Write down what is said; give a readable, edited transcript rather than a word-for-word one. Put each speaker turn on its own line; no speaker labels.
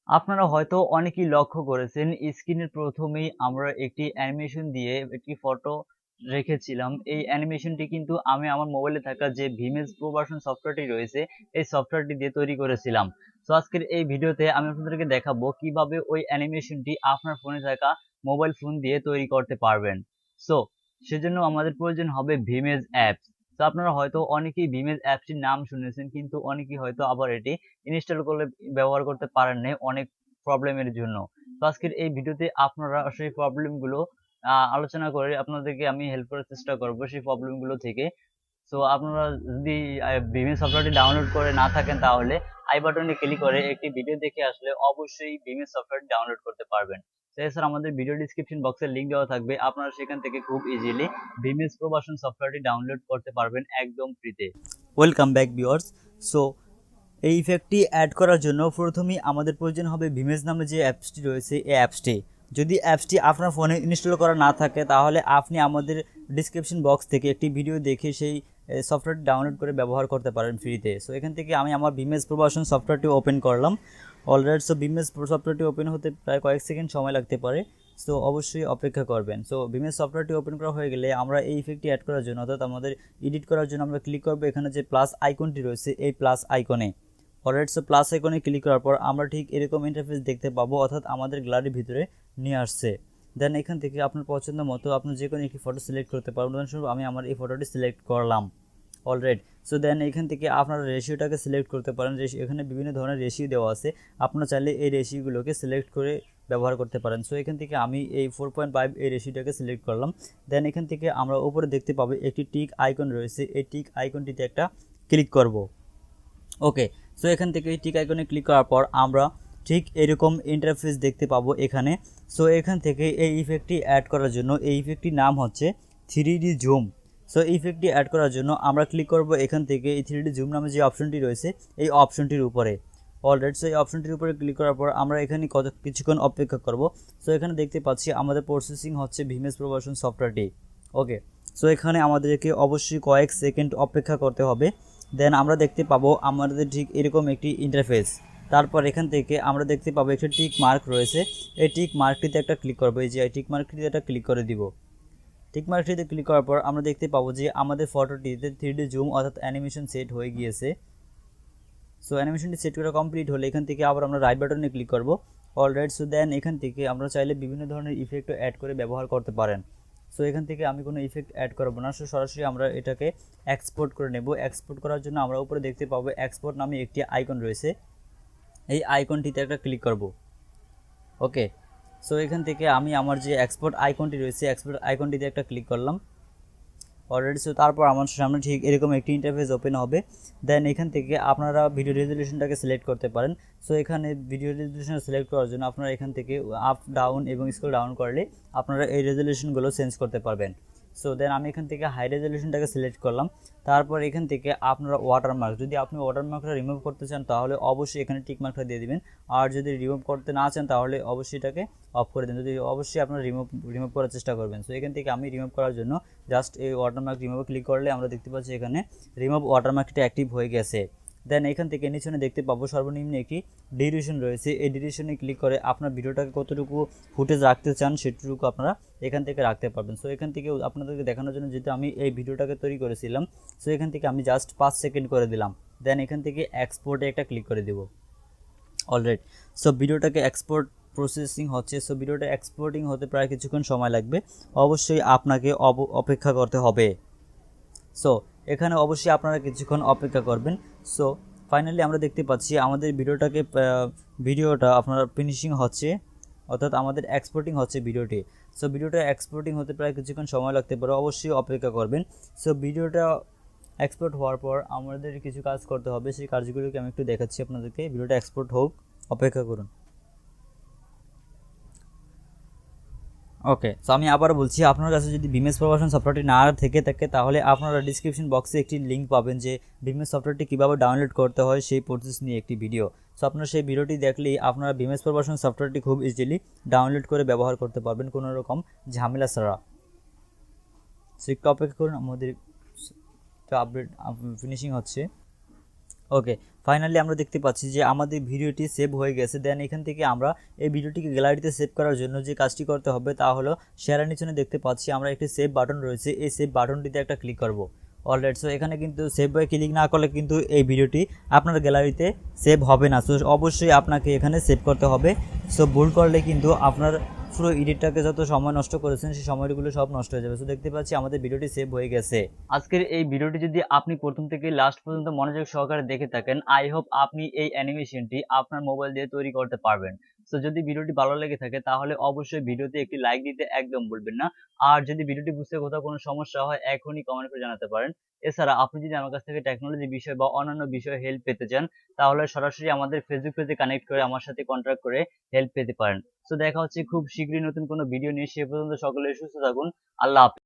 আপনারা হয়তো অনেকেই লক্ষ্য করেছেন স্ক্রিনের প্রথমেই আমরা একটি অ্যানিমেশন দিয়ে একটি ফটো রেখেছিলাম। এই অ্যানিমেশনটি কিন্তু আমি আমার মোবাইলে থাকা যে ভিমেজ প্রোভার্সন সফটওয়্যারটি রয়েছে এই সফটওয়্যারটি দিয়ে তৈরি করেছিলাম। তো আজকের এই ভিডিওতে আমি আপনাদেরকে দেখাবো কিভাবে ওই অ্যানিমেশনটি আপনার ফোনে থাকা মোবাইল ফোন দিয়ে তৈরি করতে পারবেন। সো সেজন্য আমাদের প্রয়োজন হবে ভিমেজ অ্যাপস। তো আপনারা হয়তো অনেকেই ভিমেজ অ্যাপসটির নাম শুনেছেন, কিন্তু অনেকেই হয়তো আবার এটি ইনস্টল করলে ব্যবহার করতে পারেন নাই অনেক প্রবলেমের জন্য। তো আজকের এই ভিডিওতে আপনারা সেই প্রবলেমগুলো আলোচনা করে আপনাদেরকে আমি হেল্প করার চেষ্টা করব সেই প্রবলেমগুলো থেকে। সো আপনারা যদি ভিমেজ সফটওয়্যারটি ডাউনলোড করে না থাকেন তাহলে আই বাটনে ক্লিক করে একটি ভিডিও দেখে আসলে অবশ্যই ভিমেজ সফটওয়্যারটি ডাউনলোড করতে পারবেন। এছাড়া আমাদের ভিডিও ডিসক্রিপশন বক্সে লিংক দেওয়া থাকবে, আপনারা সেখান থেকে খুব ইজিলি ভিমেজ প্রোভার্সন সফটওয়্যারটি ডাউনলোড করতে পারবেন একদম ফ্রিতে। Welcome back viewers. সো এই ইফেক্টটি অ্যাড করার জন্য প্রথমেই আমাদের প্রয়োজন হবে ভিমেজ নামে যে অ্যাপসটি রয়েছে এই অ্যাপসটি। যদি অ্যাপসটি আপনার ফোনে ইনস্টল করা না থাকে তাহলে আপনি আমাদের ডিসক্রিপশন বক্স থেকে একটি ভিডিও দেখে সেই সফটওয়্যারটি ডাউনলোড করে ব্যবহার করতে পারেন ফ্রিতে। সো এখান থেকে আমি আমার ভিমেজ প্রোভার্সন সফটওয়্যারটি ওপেন করলাম অলরেডি। সো ভিমেজ সফটওয়্যারটি ওপেন হতে প্রায় কয়েক সেকেন্ড সময় লাগতে পারে, সো অবশ্যই অপেক্ষা করবেন। সো ভিমেজ সফটওয়্যারটি ওপেন করা হয়ে গেলে আমরা এই ইফেক্টটি অ্যাড করার জন্য অর্থাৎ আমাদের এডিট করার জন্য আমরা ক্লিক করবো এখানে যে প্লাস আইকনটি রয়েছে এই প্লাস আইকনে। অলরাইট, সো প্লাস আইকনে ক্লিক করার পর আমরা ঠিক এরকম ইন্টারফেস দেখতে পাবো, অর্থাৎ আমাদের গ্যালারির ভিতরে নিয়ে আসছে। দেন এখান থেকে আপনার পছন্দ মতো আপনি যে কোনো একটি ফটো সিলেক্ট করতে পারবেন। উদাহরণস্বরূপ আমি আমার এই ফটোটি সিলেক্ট করলাম অলরাইট। সো দেন এখান থেকে আপনারা রেশিওটাকে সিলেক্ট করতে পারেন। এখানে বিভিন্ন ধরনের রেশিও দেওয়া আছে, আপনারা চাইলে এই রেশিওগুলোকে সিলেক্ট করে ব্যবহার করতে পারেন। সো এখান থেকে আমি এই 4.5 এই রেশিওটাকে সিলেক্ট করলাম। দেন এখান থেকে আমরা উপরে দেখতে পাবো একটি টিক আইকন রয়েছে, এই টিক আইকনটিতে একটা ক্লিক করব। ওকে, সো এখান থেকে এই টিক আইকনে ক্লিক করার পর আমরা ঠিক এরকম ইন্টারফেস দেখতে পাবো এখানে। সো এখান থেকে এই ইফেক্টটি অ্যাড করার জন্য এই ইফেক্টটির নাম হচ্ছে 3D জুম। সো এই ইফেক্টটি অ্যাড করার জন্য আমরা ক্লিক করব এখান থেকে এই 3D জুম নামে যে অপশনটি রয়েছে এই অপশনটির উপরে অলরেডি। সো এই অপশনটির উপরে ক্লিক করার পর আমরা এখানে কিছুক্ষণ অপেক্ষা করব। সো এখানে দেখতে পাচ্ছি আমাদের প্রসেসিং হচ্ছে ভিমেজ প্রোভার্সন সফটওয়্যারটি। ওকে, সো এখানে আমাদেরকে অবশ্যই কয়েক সেকেন্ড অপেক্ষা করতে হবে। দেন আমরা দেখতে পাবো আমাদের ঠিক এরকম একটি ইন্টারফেস। তারপর এখান থেকে আমরা দেখতে পাবো একটি টিক মার্ক রয়েছে, এই টিক মার্কটিতে একটা ক্লিক করবো। এই যে টিক মার্কটিতে একটা ক্লিক করে দিব। টিক মার্কটিতে ক্লিক করার পর আমরা দেখতে পাবো যে আমাদের ফটোটিতে 3D জুম অর্থাৎ অ্যানিমেশন সেট হয়ে গিয়েছে। সো অ্যানিমেশনটি সেট করা কমপ্লিট হলে এখান থেকে আবার আমরা রাইট বাটনে ক্লিক করব অলরাইট। সো দেন এখান থেকে আমরা চাইলে বিভিন্ন ধরনের ইফেক্টও অ্যাড করে ব্যবহার করতে পারেন। সো এখান থেকে আমি কোনো ইফেক্ট অ্যাড করব না, সো সরাসরি আমরা এটাকে এক্সপোর্ট করে নেব। এক্সপোর্ট করার জন্য আমরা উপরে দেখতে পাবো এক্সপোর্ট নামে একটি আইকন রয়েছে, এই আইকনটিতে একটা ক্লিক করব। ওকে, সো এখান থেকে আমি আমার যে এক্সপোর্ট আইকনটি রয়েছে এক্সপোর্ট আইকনটিতে একটা ক্লিক করলাম অলরেডি। সো তারপর আমার সামনে ঠিক এরকম একটি ইন্টারফেস ওপেন হবে। দেন এখান থেকে আপনারা ভিডিও রেজলিউশনটাকে সিলেক্ট করতে পারেন। সো এখানে ভিডিও রেজলিউশন সিলেক্ট করার জন্য আপনারা এখান থেকে আপ ডাউন এবং স্ক্রল ডাউন করলে আপনারা এই রেজলিউশনগুলো চেঞ্জ করতে পারবেন। সো দেন আমি এখান থেকে হাই রেজলিউশনটাকে সিলেক্ট করলাম। তারপর এখান থেকে আপনারা ওয়াটারমার্ক, যদি আপনি ওয়াটারমার্কটা রিমুভ করতে চান তাহলে অবশ্যই এখানে টিক মার্কটা দিয়ে দিবেন, আর যদি রিমুভ করতে না চান তাহলে অবশ্যই এটাকে অফ করে দেন। যদি অবশ্যই আপনারা রিমুভ করার চেষ্টা করবেন। সো এখান থেকে আমি রিমুভ করার জন্য জাস্ট এই ওয়াটারমার্ক রিমুভে ক্লিক করলে আমরা দেখতে পাচ্ছি এখানে রিমুভ ওয়াটারমার্কটা অ্যাক্টিভ হয়ে গেছে। দেন এখান থেকে নিচনে দেখতে পাবো সর্বনিম্ন একটি ডিউরেশন রয়েছে, এই ডিউরেশনে ক্লিক করে আপনার ভিডিওটাকে কতটুকু ফুটেজ রাখতে চান সেটুকু আপনারা এখান থেকে রাখতে পারবেন। সো এখান থেকে আপনাদেরকে দেখানোর জন্য যেহেতু আমি এই ভিডিওটাকে তৈরি করেছিলাম, সো এখান থেকে আমি জাস্ট 5 সেকেন্ড করে দিলাম। দেন এখান থেকে এক্সপোর্টে একটা ক্লিক করে দেব অলরেডি। সো ভিডিওটাকে এক্সপোর্ট প্রসেসিং হচ্ছে। সো ভিডিওটা এক্সপোর্টিং হতে প্রায় কিছুক্ষণ সময় লাগবে, অবশ্যই আপনাকে অপেক্ষা করতে হবে। সো এখানে অবশ্যই আপনারা কিছুক্ষণ অপেক্ষা করবেন। সো ফাইনালি আমরা দেখতে পাচ্ছি আমাদের ভিডিওটা আপনার ফিনিশিং হচ্ছে, অর্থাৎ আমাদের এক্সপোর্টিং হচ্ছে ভিডিওটি। সো ভিডিওটা এক্সপোর্টিং হতে প্রায় কিছুক্ষণ সময় লাগতে পারে, অবশ্যই অপেক্ষা করবেন। সো ভিডিওটা এক্সপোর্ট হওয়ার পর আমাদের কিছু কাজ করতে হবে, সেই কাজগুলোকে আমি একটু দেখাচ্ছি আপনাদেরকে। ভিডিওটা এক্সপোর্ট হোক, অপেক্ষা করুন। ওকে, সো আমি আবার বলছি, আপনার কাছে যদি ভিমেজ প্রোভার্সন সফটওয়্যারটি না থেকে থাকে তাহলে আপনারা ডিসক্রিপশন বক্সে একটি লিঙ্ক পাবেন যে ভিমেজ সফটওয়্যারটি কীভাবে ডাউনলোড করতে হয় সেই প্রসেস নিয়ে একটি ভিডিও। সো আপনারা সেই ভিডিওটি দেখলেই আপনারা ভিমেজ প্রোভার্সন সফটওয়্যারটি খুব ইজিলি ডাউনলোড করে ব্যবহার করতে পারবেন কোনো রকম ঝামেলা ছাড়া। সো একটু অপেক্ষা করুন, আমাদের আপডেট ফিনিশিং হচ্ছে। ওকে, ফাইনালি আমরা দেখতে পাচ্ছি যে আমাদের ভিডিওটি সেভ হয়ে গেছে। দেন এখান থেকে আমরা এই ভিডিওটিকে গ্যালারিতে সেভ করার জন্য যে কাজটি করতে হবে তা হলো শেয়ারের নিচে দেখতে পাচ্ছি আমরা একটি সেভ বাটন রয়েছে, এই সেভ বাটনটিতে একটা ক্লিক করব। অলরাইট, সো এখানে কিন্তু সেভ বাই ক্লিক না করলে কিন্তু এই ভিডিওটি আপনার গ্যালারিতে সেভ হবে না। সো অবশ্যই আপনাকে এখানে সেভ করতে হবে। সো ভুল করলে কিন্তু আপনার পুরো এডিটটাকে যত সময় নষ্ট করেছেন সেই সময়গুলো সব নষ্ট হয়ে যাবে। সো দেখতে পাচ্ছি আমাদের ভিডিওটি সেভ হয়ে গেছে। আজকের এই ভিডিওটি যদি আপনি প্রথম থেকে লাস্ট পর্যন্ত মনোযোগ সহকারে দেখে থাকেন, আই হোপ আপনি এই অ্যানিমেশনটি আপনার মোবাইল দিয়ে তৈরি করতে পারবেন। সো যদি ভিডিওটি ভালো লেগে থাকে তাহলে অবশ্যই ভিডিওতে একটি লাইক দিতে একদম ভুলবেন না। আর যদি ভিডিওটি বুঝতে কোথাও কোনো সমস্যা হয় এখনই কমেন্ট করে জানাতে পারেন। এছাড়া আপনি যদি আমার কাছ থেকে টেকনোলজি বিষয় বা অন্যান্য বিষয়ে হেল্প পেতে চান তাহলে সরাসরি আমাদের ফেসবুক পেজে কানেক্ট করে আমার সাথে কন্ট্যাক্ট করে হেল্প পেতে পারেন। তো দেখা হচ্ছে খুব শীঘ্রই নতুন কোনো ভিডিও নিয়ে। সে পর্যন্ত সকলে সুস্থ থাকুন। আল্লাহ হাফেজ।